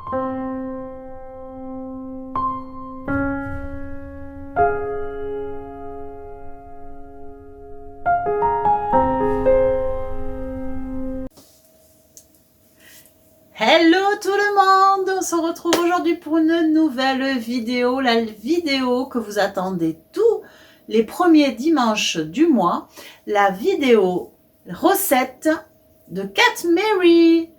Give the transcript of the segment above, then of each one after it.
Hello tout le monde, on se retrouve aujourd'hui pour une nouvelle vidéo, la vidéo que vous attendez tous les premiers dimanches du mois, la vidéo recette de Cat Mary.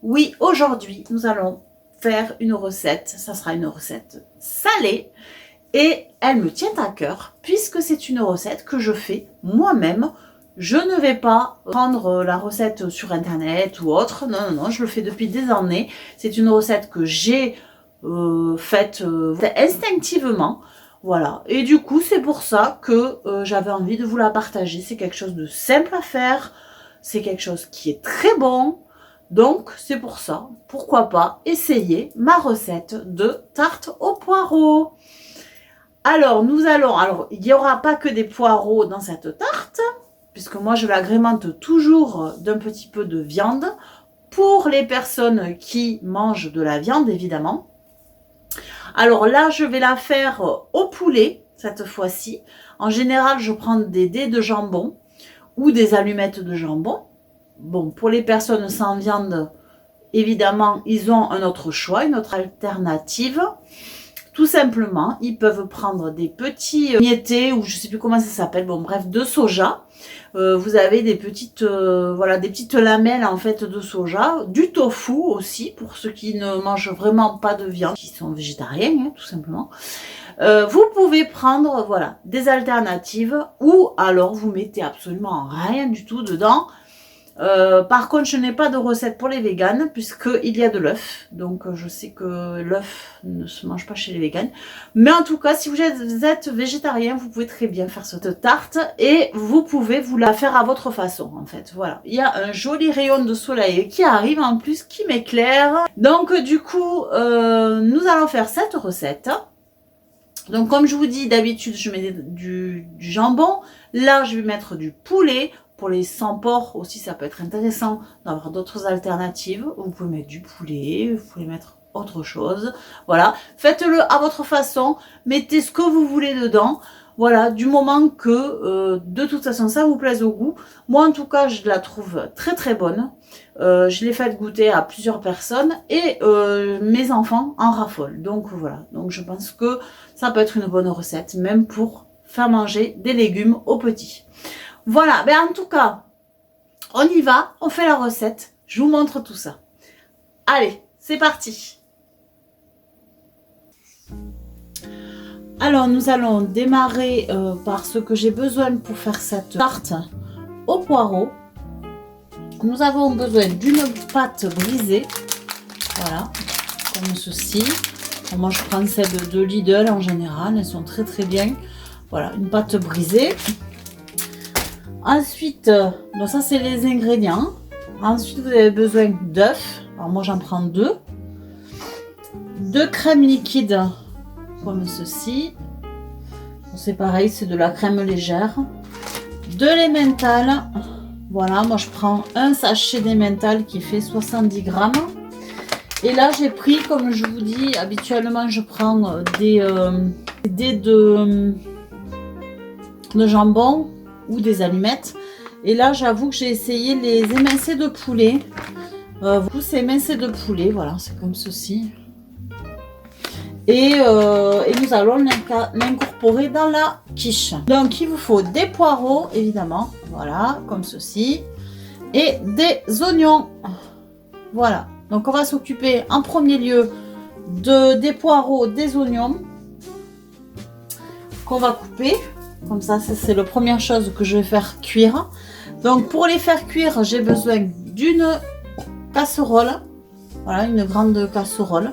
Oui, aujourd'hui nous allons faire une recette, ça sera une recette salée et elle me tient à cœur puisque c'est une recette que je fais moi-même. Je ne vais pas prendre la recette sur internet ou autre, non, je le fais depuis des années. C'est une recette que j'ai faite instinctivement, voilà. Et du coup, c'est pour ça que j'avais envie de vous la partager. C'est quelque chose de simple à faire, c'est quelque chose qui est très bon. Donc, c'est pour ça, pourquoi pas essayer ma recette de tarte aux poireaux. Alors, il n'y aura pas que des poireaux dans cette tarte, puisque moi je l'agrémente toujours d'un petit peu de viande, pour les personnes qui mangent de la viande évidemment. Alors là je vais la faire au poulet cette fois-ci. En général je prends des dés de jambon ou des allumettes de jambon. Bon, pour les personnes sans viande, évidemment ils ont un autre choix, une autre alternative. Tout simplement, ils peuvent prendre des petits miettés, ou je sais plus comment ça s'appelle, bon bref, de soja. Vous avez des petites, voilà, des petites lamelles en fait de soja, du tofu aussi, pour ceux qui ne mangent vraiment pas de viande, qui sont végétariens, hein, tout simplement. Vous pouvez prendre, voilà, des alternatives, ou alors vous mettez absolument rien du tout dedans. Par contre, je n'ai pas de recette pour les véganes puisqu'il y a de l'œuf. Donc, je sais que l'œuf ne se mange pas chez les véganes. Mais en tout cas, si vous êtes végétarien, vous pouvez très bien faire cette tarte et vous pouvez vous la faire à votre façon, en fait. Voilà. Il y a un joli rayon de soleil qui arrive en plus, qui m'éclaire. Donc, du coup, nous allons faire cette recette. Donc, comme je vous dis, d'habitude, je mets du jambon. Là, je vais mettre du poulet. Pour les sans porc aussi, ça peut être intéressant d'avoir d'autres alternatives. Vous pouvez mettre du poulet, vous pouvez mettre autre chose. Voilà, faites-le à votre façon. Mettez ce que vous voulez dedans. Voilà, du moment que de toute façon ça vous plaise au goût. Moi en tout cas, je la trouve très très bonne. Je l'ai fait goûter à plusieurs personnes et mes enfants en raffolent. Donc voilà, donc je pense que ça peut être une bonne recette, même pour faire manger des légumes aux petits. Voilà, ben en tout cas, on y va, on fait la recette, je vous montre tout ça. Allez, c'est parti. Alors, nous allons démarrer par ce que j'ai besoin pour faire cette tarte aux poireaux. Nous avons besoin d'une pâte brisée, voilà, comme ceci. Moi, je prends celle de Lidl en général, elles sont très très bien. Voilà, une pâte brisée. Ensuite, donc ça c'est les ingrédients. Ensuite, vous avez besoin d'œufs. Alors moi j'en prends deux. De crème liquide, comme ceci. C'est pareil, c'est de la crème légère. De l'emmental. Voilà, moi je prends un sachet d'emmental qui fait 70 grammes. Et là j'ai pris, comme je vous dis, habituellement je prends des dés de jambon ou des allumettes. Et là j'avoue que j'ai essayé les émincés de poulet. C'est émincés de poulet, voilà, c'est comme ceci. Et nous allons l'incorporer dans la quiche. Donc il vous faut des poireaux évidemment, voilà, comme ceci, et des oignons. Voilà, donc on va s'occuper en premier lieu des poireaux, des oignons qu'on va couper. Comme ça, c'est la première chose que je vais faire cuire. Donc, pour les faire cuire, j'ai besoin d'une casserole. Voilà, une grande casserole.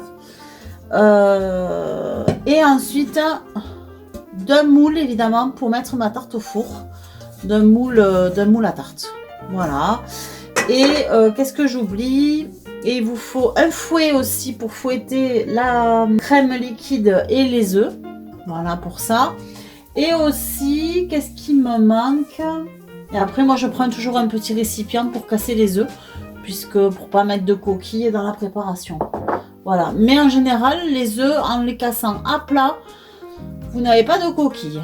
Et ensuite, d'un moule, évidemment, pour mettre ma tarte au four. D'un moule à tarte. Voilà. Et qu'est-ce que j'oublie? Et il vous faut un fouet aussi pour fouetter la crème liquide et les œufs. Voilà pour ça. Et aussi, qu'est-ce qui me manque? Et après, moi, je prends toujours un petit récipient pour casser les œufs, puisque pour pas mettre de coquilles dans la préparation. Voilà, mais en général, les œufs, en les cassant à plat, vous n'avez pas de coquilles.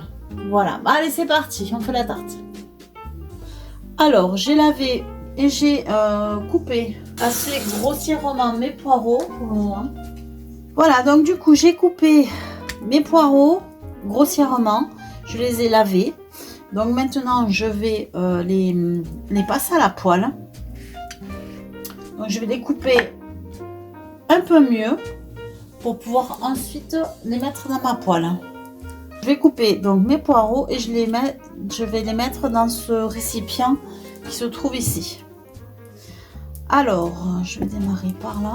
Voilà, allez, c'est parti, on fait la tarte. Alors, j'ai lavé et j'ai coupé assez grossièrement mes poireaux pour le moment. Voilà, donc du coup, j'ai coupé mes poireaux grossièrement. Je les ai lavés. Donc maintenant, je vais les passer à la poêle. Donc, je vais les couper un peu mieux pour pouvoir ensuite les mettre dans ma poêle. Je vais couper donc mes poireaux et je vais les mettre dans ce récipient qui se trouve ici. Alors, je vais démarrer par là.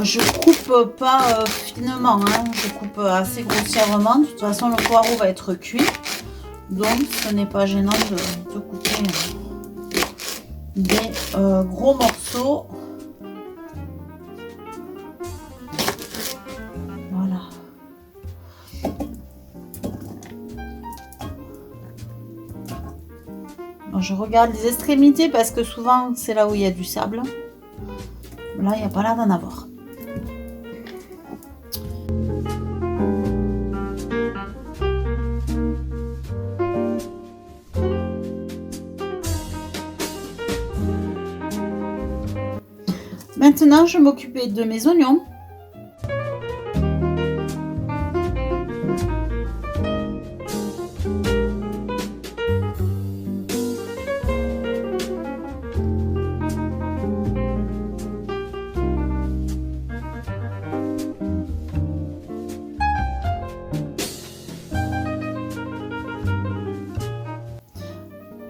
Je coupe pas finement, hein. Je coupe assez grossièrement. De toute façon, le poireau va être cuit. Donc, ce n'est pas gênant de couper des gros morceaux. Voilà. Alors, je regarde les extrémités parce que souvent, c'est là où il y a du sable. Là, il n'y a pas l'air d'en avoir. Maintenant, je vais m'occuper de mes oignons.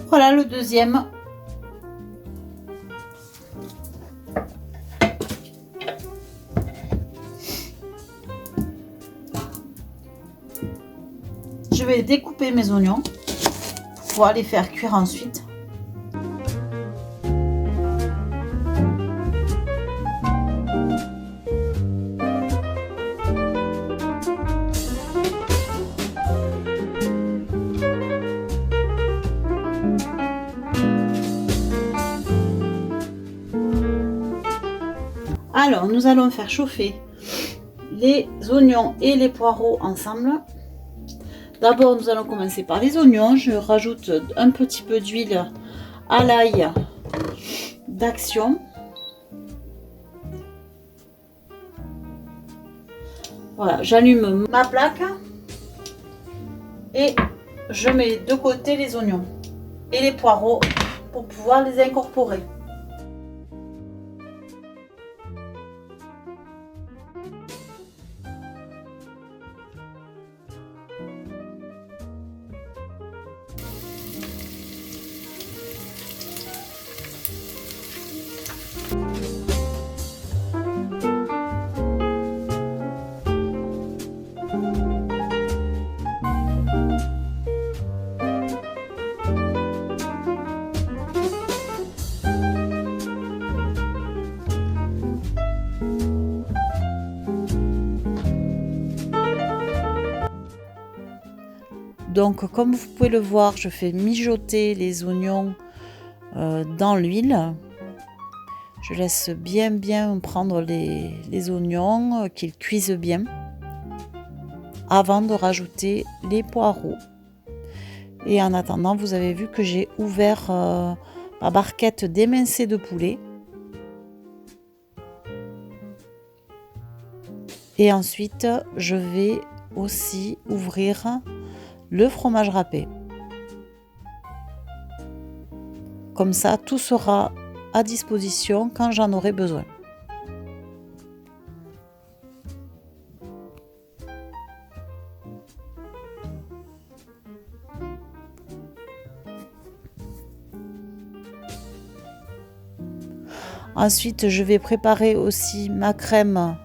Voilà le deuxième. Je vais découper mes oignons pour pouvoir les faire cuire ensuite. Alors, nous allons faire chauffer les oignons et les poireaux ensemble. D'abord, nous allons commencer par les oignons. Je rajoute un petit peu d'huile à l'ail d'action. Voilà, j'allume ma plaque et je mets de côté les oignons et les poireaux pour pouvoir les incorporer. Donc, comme vous pouvez le voir, je fais mijoter les oignons dans l'huile. Je laisse bien prendre les oignons, qu'ils cuisent bien, avant de rajouter les poireaux. Et en attendant, vous avez vu que j'ai ouvert ma barquette d'émincé de poulet. Et ensuite, je vais aussi ouvrir le fromage râpé. Comme ça, tout sera à disposition quand j'en aurai besoin. Ensuite, je vais préparer aussi ma crème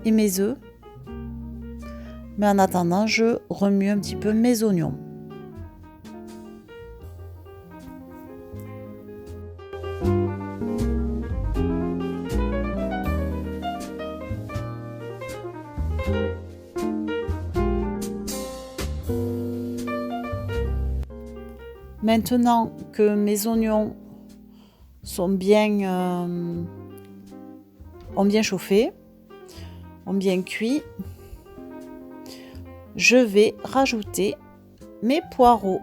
et mes œufs. Mais en attendant, je remue un petit peu mes oignons. Maintenant que mes oignons ont bien chauffé, ont bien cuit, je vais rajouter mes poireaux.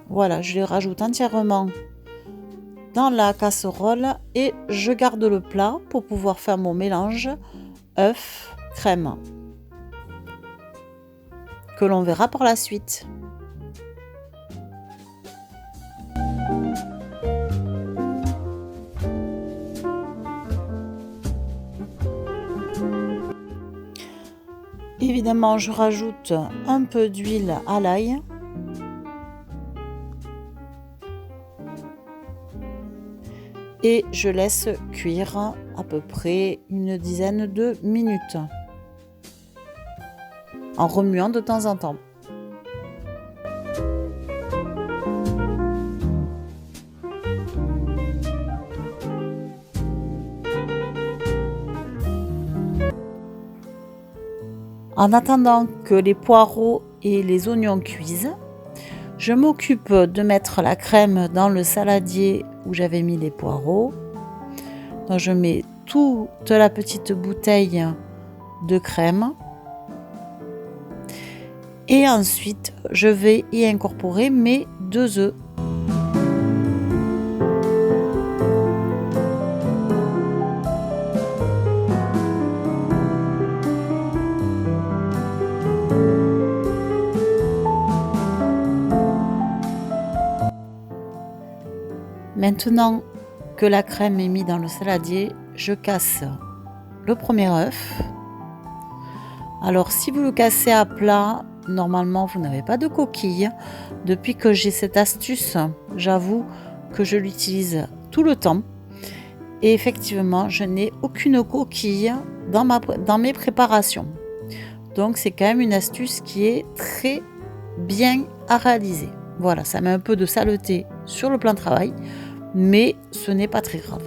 Voilà, je les rajoute entièrement dans la casserole et je garde le plat pour pouvoir faire mon mélange œuf, crème, que l'on verra par la suite. Évidemment, je rajoute un peu d'huile à l'ail. Et je laisse cuire à peu près une dizaine de minutes en remuant de temps en temps. En attendant que les poireaux et les oignons cuisent, je m'occupe de mettre la crème dans le saladier où j'avais mis les poireaux. Donc je mets toute la petite bouteille de crème. Et ensuite, je vais y incorporer mes 2 œufs. Maintenant que la crème est mise dans le saladier, je casse le premier œuf. Alors si vous le cassez à plat, normalement vous n'avez pas de coquille. Depuis que j'ai cette astuce, j'avoue que je l'utilise tout le temps. Et effectivement, je n'ai aucune coquille dans mes préparations. Donc c'est quand même une astuce qui est très bien à réaliser. Voilà, ça met un peu de saleté sur le plan de travail, mais ce n'est pas très grave.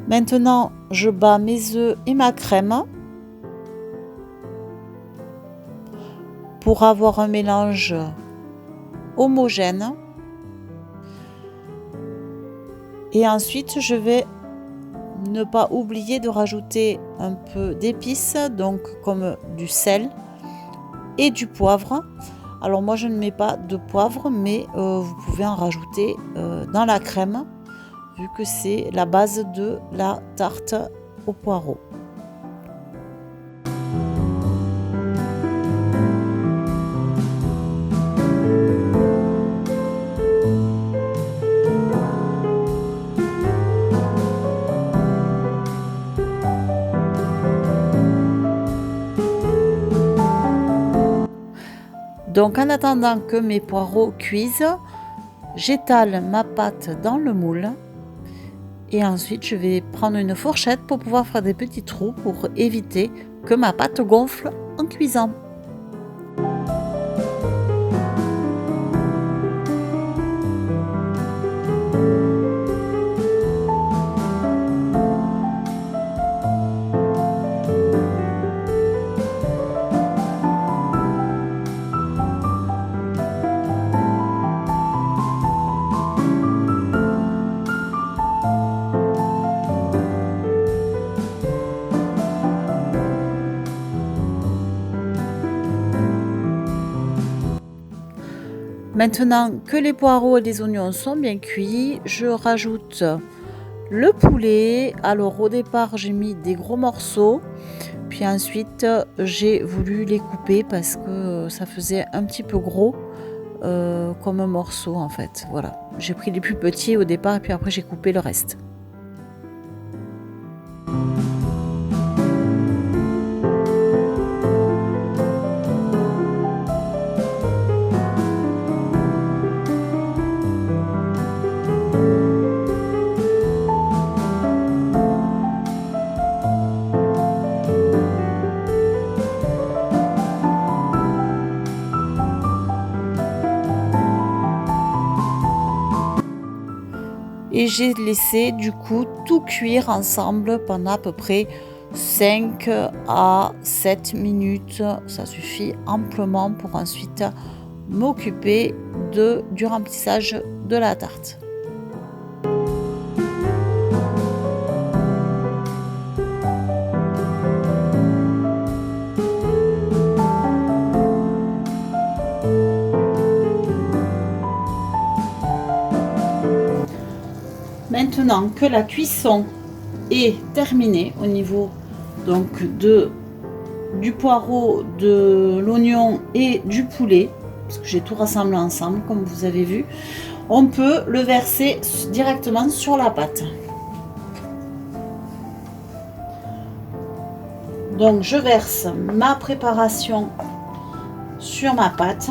Maintenant, je bats mes œufs et ma crème pour avoir un mélange homogène. Et ensuite, je vais ne pas oublier de rajouter un peu d'épices, donc comme du sel et du poivre. Alors moi je ne mets pas de poivre, mais vous pouvez en rajouter dans la crème, vu que c'est la base de la tarte aux poireaux. Donc en attendant que mes poireaux cuisent, j'étale ma pâte dans le moule et ensuite je vais prendre une fourchette pour pouvoir faire des petits trous pour éviter que ma pâte gonfle en cuisant. Maintenant que les poireaux et les oignons sont bien cuits, je rajoute le poulet. Alors au départ j'ai mis des gros morceaux, puis ensuite j'ai voulu les couper parce que ça faisait un petit peu gros comme un morceau en fait. Voilà, j'ai pris les plus petits au départ et puis après j'ai coupé le reste. et j'ai laissé du coup tout cuire ensemble pendant à peu près 5 à 7 minutes. Ça suffit amplement pour ensuite m'occuper du remplissage de la tarte. Maintenant que la cuisson est terminée au niveau donc du poireau, de l'oignon et du poulet, parce que j'ai tout rassemblé ensemble comme vous avez vu, on peut le verser directement sur la pâte. Donc je verse ma préparation sur ma pâte.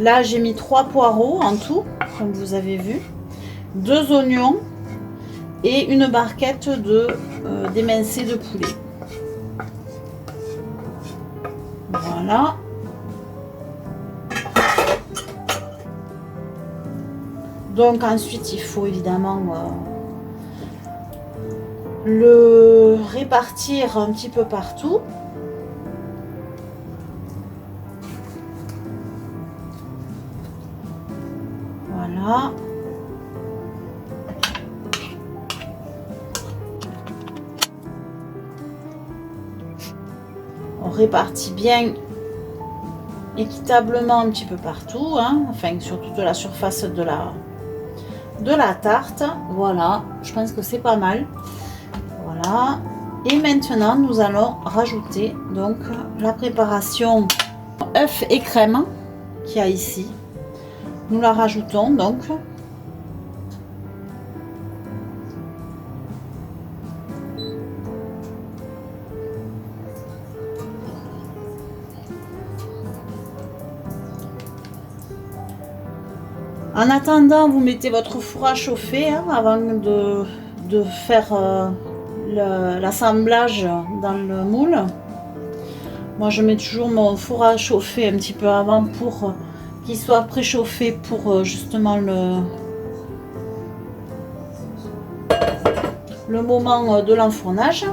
Là, j'ai mis 3 poireaux en tout, comme vous avez vu, 2 oignons et une barquette d'émincé de poulet. Voilà. Donc ensuite, il faut évidemment le répartir un petit peu partout. Voilà. On répartit bien équitablement un petit peu partout, hein, enfin sur toute la surface de la tarte. Voilà, je pense que c'est pas mal. Voilà. Et maintenant, nous allons rajouter donc la préparation œuf et crème qu'il y a ici. Nous la rajoutons donc. En attendant, vous mettez votre four à chauffer hein, avant de faire l'assemblage dans le moule. Moi, je mets toujours mon four à chauffer un petit peu avant pour qu'il soit préchauffé pour justement le moment de l'enfournage.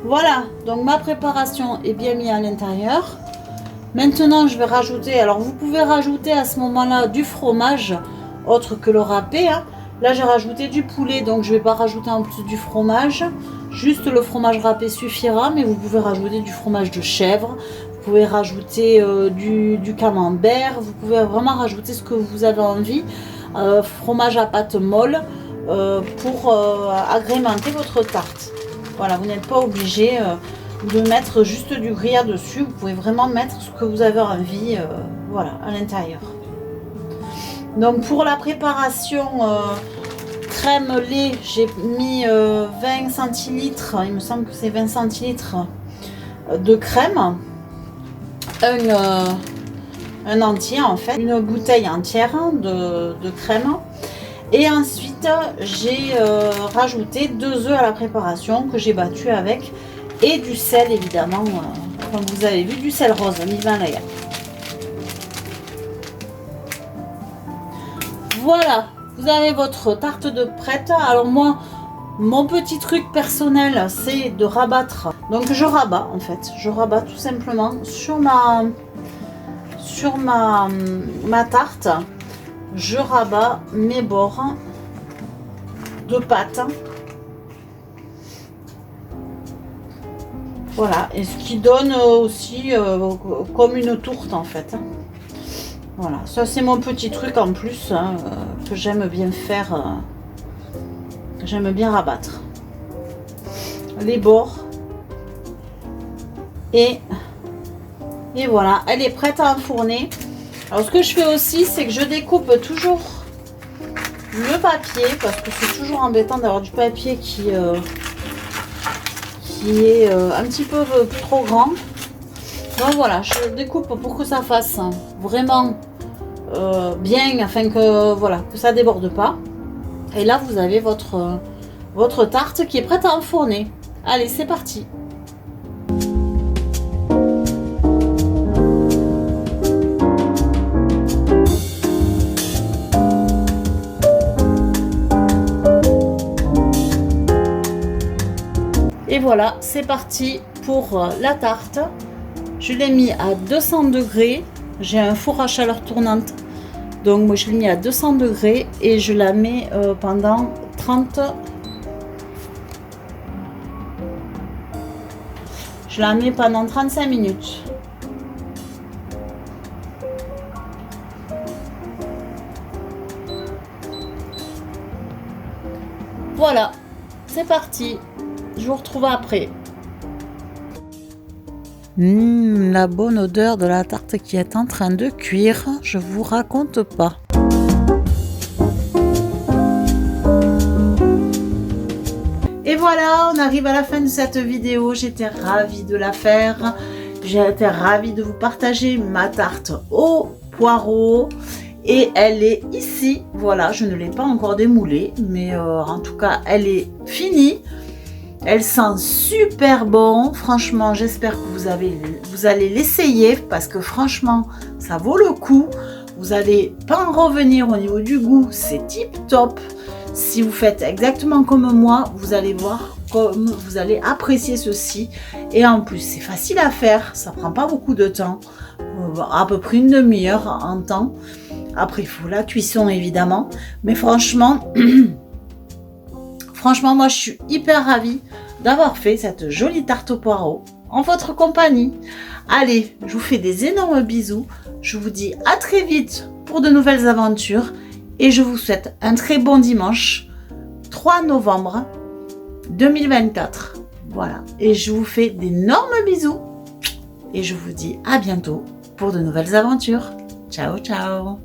Voilà, donc ma préparation est bien mise à l'intérieur. Maintenant, je vais rajouter, alors vous pouvez rajouter à ce moment-là du fromage, autre que le râpé. Hein. Là, j'ai rajouté du poulet, donc je ne vais pas rajouter en plus du fromage. Juste le fromage râpé suffira, mais vous pouvez rajouter du fromage de chèvre. Vous pouvez rajouter du camembert. Vous pouvez vraiment rajouter ce que vous avez envie. Fromage à pâte molle pour agrémenter votre tarte. Voilà, vous n'êtes pas obligé de mettre juste du gruyère dessus. Vous pouvez vraiment mettre ce que vous avez envie voilà, à l'intérieur. Donc pour la préparation crème lait, j'ai mis 20 centilitres, il me semble que c'est 20 centilitres de crème, un entier en fait, une bouteille entière de crème. Et ensuite j'ai rajouté 2 œufs à la préparation que j'ai battu avec et du sel évidemment, comme vous avez vu, du sel rose, l'Himalaya. Voilà, vous avez votre tarte de prête. Alors moi, mon petit truc personnel, c'est de rabattre. Donc je rabats en fait, je rabats tout simplement sur ma tarte. Je rabats mes bords de pâte. Voilà, et ce qui donne aussi comme une tourte en fait. Voilà, ça c'est mon petit truc en plus hein, que j'aime bien faire, j'aime bien rabattre. Les bords. Et voilà, elle est prête à enfourner. Alors ce que je fais aussi, c'est que je découpe toujours le papier, parce que c'est toujours embêtant d'avoir du papier qui est un petit peu trop grand. Donc voilà, je découpe pour que ça fasse vraiment bien, afin que voilà, que ça déborde pas. Et là vous avez votre tarte qui est prête à enfourner. Allez, c'est parti. Et voilà, c'est parti pour la tarte. Je l'ai mis à 200 degrés. J'ai un four à chaleur tournante. Donc moi je l'ai mis à 200 degrés et je la mets pendant 30. Je la mets pendant 35 minutes. Voilà, c'est parti. Je vous retrouve après. La bonne odeur de la tarte qui est en train de cuire, je vous raconte pas. Et voilà, on arrive à la fin de cette vidéo. J'étais ravie de la faire. J'ai été ravie de vous partager ma tarte au poireau. Et elle est ici. Voilà, je ne l'ai pas encore démoulée, mais en tout cas, elle est finie. Elle sent super bon. Franchement, j'espère que vous allez l'essayer parce que franchement, ça vaut le coup. Vous n'allez pas en revenir au niveau du goût. C'est tip top. Si vous faites exactement comme moi, vous allez voir comme vous allez apprécier ceci. Et en plus, c'est facile à faire. Ça prend pas beaucoup de temps. À peu près une demi-heure en temps. Après, il faut la cuisson évidemment. Mais franchement... Franchement, moi, je suis hyper ravie d'avoir fait cette jolie tarte au poireau en votre compagnie. Allez, je vous fais des énormes bisous. Je vous dis à très vite pour de nouvelles aventures. Et je vous souhaite un très bon dimanche, 3 novembre 2024. Voilà. Et je vous fais d'énormes bisous. Et je vous dis à bientôt pour de nouvelles aventures. Ciao, ciao.